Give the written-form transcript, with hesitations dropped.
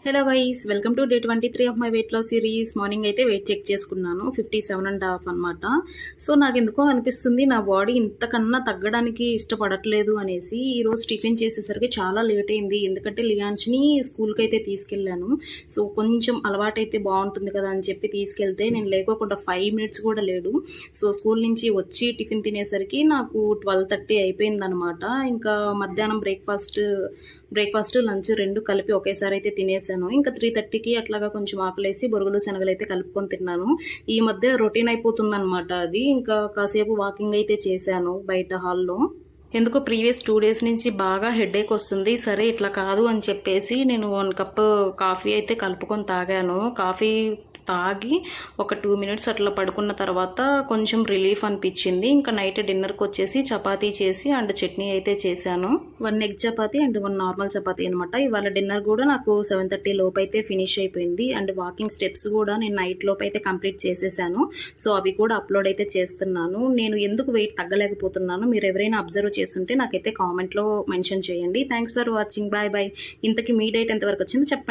Hello guys, welcome to day 23 of my weight loss series. Morning అయితే weight check చేసుకున్నాను, 57.5 అనమాట. So నాకు ఎందుకో అనిపిస్తుంది నా బాడీ ఇంతకన్నా తగ్గడానికి ఇష్టపడట్లేదు అనేసి. ఈరోజు టిఫిన్ చేసేసరికి చాలా లేట్ అయింది, ఎందుకంటే లియాన్స్ని స్కూల్కి అయితే తీసుకెళ్ళాను. సో కొంచెం అలవాటైతే బాగుంటుంది కదా అని చెప్పి తీసుకెళ్తే నేను లేకోకుండా 5 మినిట్స్ కూడా లేడు. సో స్కూల్ నుంచి వచ్చి టిఫిన్ తినేసరికి నాకు 12:30 అయిపోయింది అనమాట. ఇంకా మధ్యాహ్నం బ్రేక్ఫాస్ట్ లంచ్ రెండు కలిపి ఒకేసారి అయితే తినేసాను. ఇంకా 3:30కి అట్లాగా కొంచెం ఆకలేసి బొరుగులు శనగలు అయితే కలుపుకొని తిన్నాను. ఈ మధ్య రొటీన్ అయిపోతుంది అనమాట అది. ఇంకా కాసేపు వాకింగ్ అయితే చేశాను బయట హాల్లో. ఎందుకో ప్రీవియస్ 2 డేస్ నుంచి బాగా హెడేక్ వస్తుంది. సరే ఇట్లా కాదు అని చెప్పేసి నేను 1 కప్ కాఫీ అయితే కలుపుకొని తాగాను. కాఫీ తాగి ఒక 2 మినిట్స్ అట్లా పడుకున్న తర్వాత కొంచెం రిలీఫ్ అనిపించింది. ఇంకా నైట్ డిన్నర్కి వచ్చేసి చపాతీ చేసి అండ్ చట్నీ అయితే చేశాను. 1 egg chapati and 1 normal chapati అనమాట. ఇవాళ డిన్నర్ కూడా నాకు 7:30 లోపు అయితే ఫినిష్ అయిపోయింది. అండ్ వాకింగ్ స్టెప్స్ కూడా నేను నైట్ లోపు అయితే కంప్లీట్ చేసేసాను. సో అవి కూడా అప్లోడ్ అయితే చేస్తున్నాను. నేను ఎందుకు వెయిట్ తగ్గలేకపోతున్నాను మీరు ఎవరైనా అబ్జర్వ్ చేస్తుంటే నాకైతే కామెంట్లో మెన్షన్ చేయండి. Thanks for watching. Bye bye. ఇంతకీ మీ డైట్ ఎంతవరకు వచ్చిందో చెప్పండి.